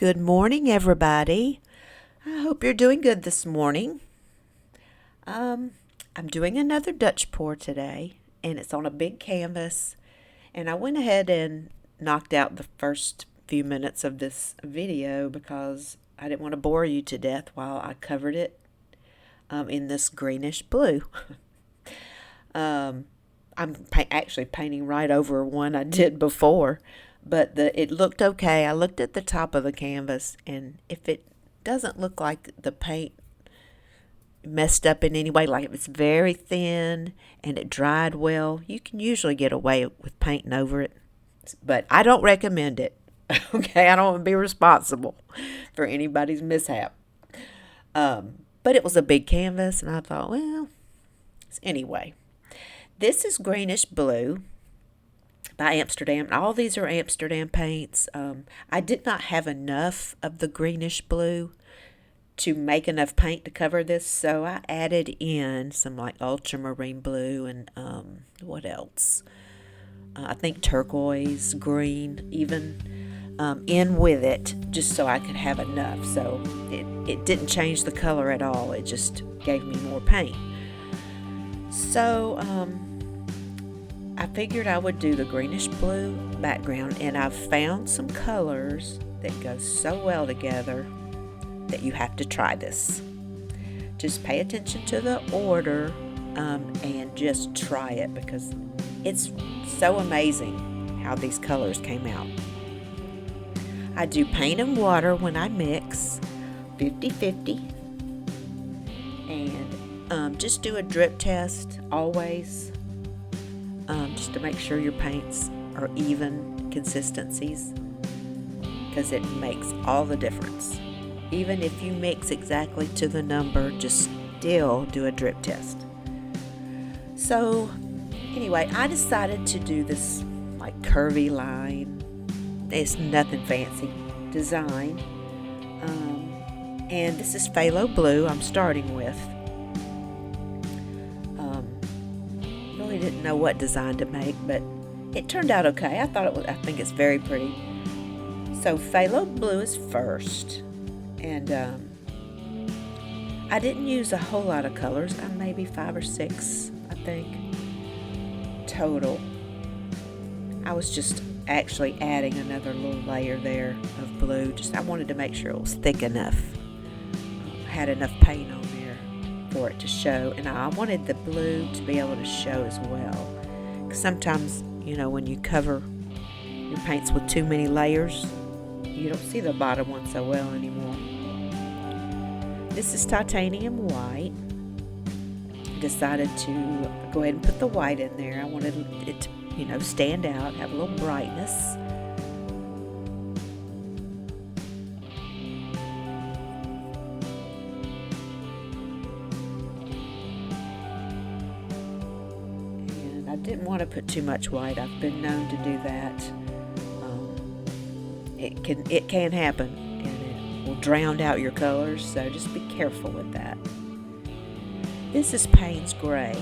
Good morning, everybody. I hope you're doing good this morning. I'm doing another Dutch pour today, and it's on a big canvas. And I went ahead and knocked out the first few minutes of this video because I didn't want to bore you to death while I covered it in this greenish blue. I'm actually painting right over one I did before, but it looked okay. I looked at the top of the canvas, and if it doesn't look like the paint messed up in any way, like if it's very thin and it dried well, you can usually get away with painting over it, but I don't recommend it. Okay, I don't want to be responsible for anybody's mishap. But it was a big canvas, and I thought, well, anyway. This is Greenish Blue by Amsterdam. All these are Amsterdam paints. I did not have enough of the Greenish Blue to make enough paint to cover this, so I added in some like ultramarine blue and what else? I think turquoise, green, even in with it, just so I could have enough. So it didn't change the color at all. It just gave me more paint. So I figured I would do the greenish blue background, and I've found some colors that go so well together that you have to try this. Just pay attention to the order and just try it, because it's so amazing how these colors came out. I do paint and water when I mix, 50-50, and just do a drip test always, just to make sure your paints are even consistencies, because it makes all the difference. Even if you mix exactly to the number, just still do a drip test. So anyway, I decided to do this like curvy line. It's nothing fancy design, and this is Phthalo Blue I'm starting with. Really didn't know what design to make, but it turned out okay. I think it's very pretty. So Phthalo Blue is first, and I didn't use a whole lot of colors. Maybe 5 or 6, I think, total. I was just actually adding another little layer there of blue. I wanted to make sure it was thick enough, had enough paint on there for it to show, and I wanted the blue to be able to show as well, because sometimes, when you cover your paints with too many layers, you don't see the bottom one so well anymore. This is titanium white. Decided to go ahead and put the white in there. I wanted it to stand out, have a little brightness. And I didn't want to put too much white. I've been known to do that. It can happen, and it will drown out your colors, so just be careful with that. This is Paynes Grey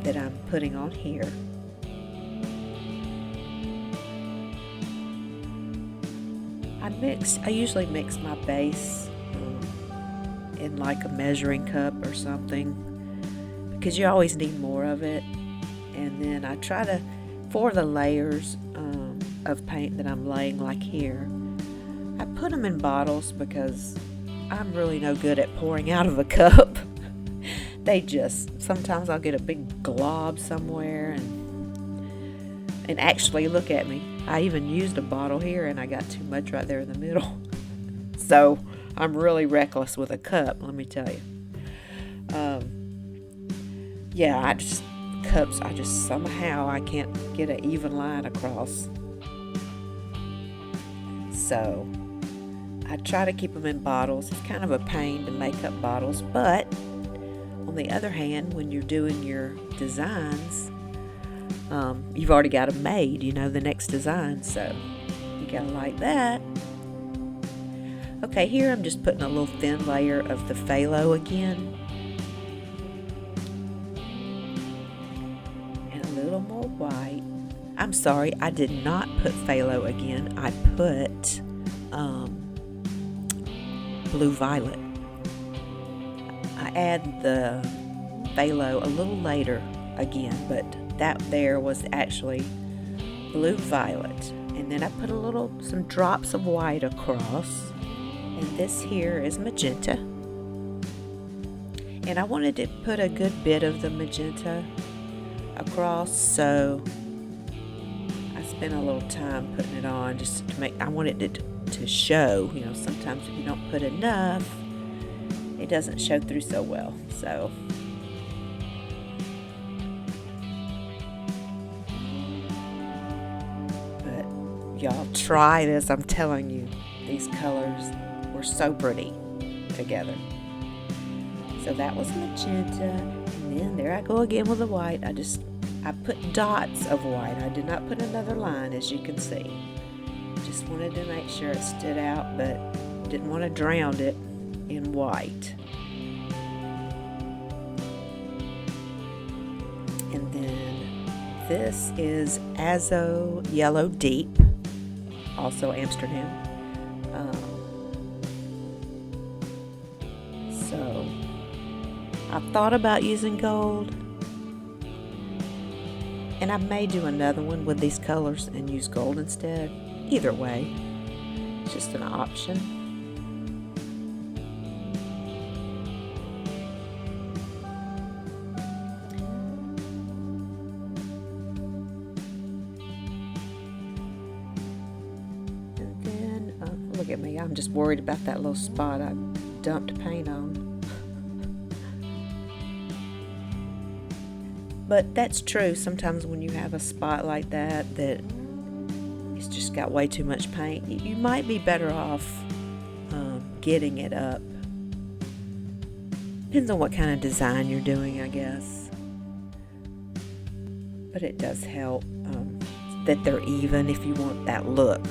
that I'm putting on here. I usually mix my base in like a measuring cup or something, because you always need more of it. And then I try to, for the layers of paint that I'm laying, like here, I put them in bottles because I'm really no good at pouring out of a cup. Sometimes I'll get a big glob somewhere, and actually, look at me. I even used a bottle here, and I got too much right there in the middle. So I'm really reckless with a cup, let me tell you. Cups, somehow I can't get an even line across. So I try to keep them in bottles. It's kind of a pain to make up bottles, but on the other hand, when you're doing your designs, you've already got them made, the next design, so you gotta like that. Okay, here I'm just putting a little thin layer of the phthalo again, and a little more white. I'm sorry, I did not put phthalo again. I put blue violet. I add the phthalo a little later again, but that there was actually blue violet. And then I put some drops of white across, and this here is magenta. And I wanted to put a good bit of the magenta across, so I spent a little time putting it on just to I wanted it to show. You know, sometimes if you don't put enough, it doesn't show through so well. So y'all try this. I'm telling you, these colors were so pretty together. So that was magenta, and then there I go again with the white. I put dots of white. I did not put another line, as you can see. Just wanted to make sure it stood out, but didn't want to drown it in white. And then this is Azo Yellow Deep, also Amsterdam. So I thought about using gold, and I may do another one with these colors and use gold instead. Either way, it's just an option. Look at me, I'm just worried about that little spot I dumped paint on. But that's true, sometimes when you have a spot like that it's just got way too much paint, you might be better off getting it up. Depends on what kind of design you're doing, I guess. But it does help that they're even if you want that look.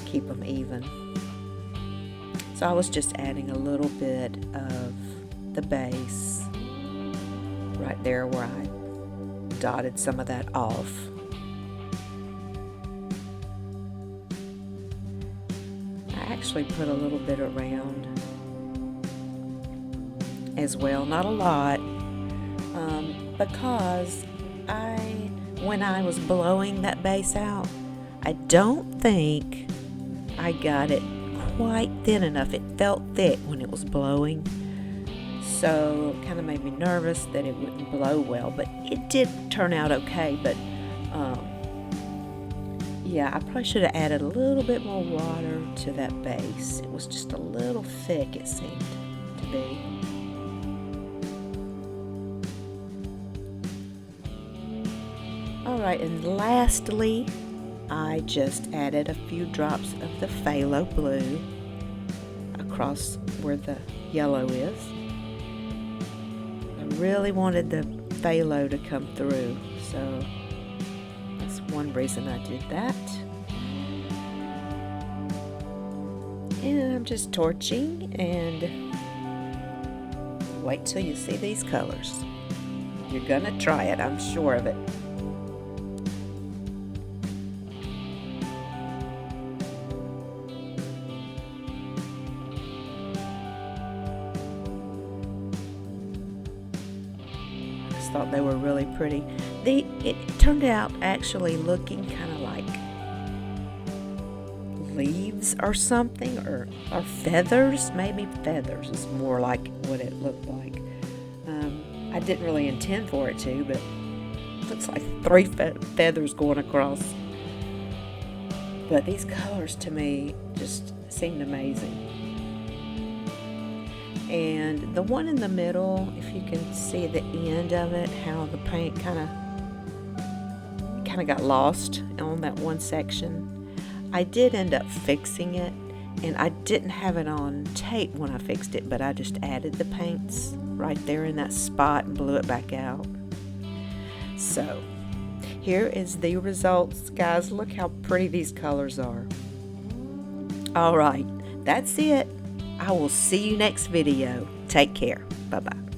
Keep them even. So I was just adding a little bit of the base right there where I dotted some of that off. I actually put a little bit around as well, not a lot, because when I was blowing that base out, I don't think I got it quite thin enough. It felt thick when it was blowing, so it kind of made me nervous that it wouldn't blow well, but it did turn out okay. But yeah, I probably should have added a little bit more water to that base. It was just a little thick, it seemed to be. Alright, and lastly, I just added a few drops of the Phthalo Blue across where the yellow is. I really wanted the phthalo to come through, so that's one reason I did that. And I'm just torching, and wait till you see these colors. You're gonna try it, I'm sure of it. Thought they were really pretty. It turned out actually looking kind of like leaves or something, or feathers. Maybe feathers is more like what it looked like. I didn't really intend for it to, but it looks like 3 feathers going across. But these colors to me just seemed amazing. And the one in the middle, if you can see the end of it, how the paint kind of got lost on that one section. I did end up fixing it, and I didn't have it on tape when I fixed it, but I just added the paints right there in that spot and blew it back out. So here is the results, guys. Look how pretty these colors are. All right, that's it. I will see you next video. Take care. Bye-bye.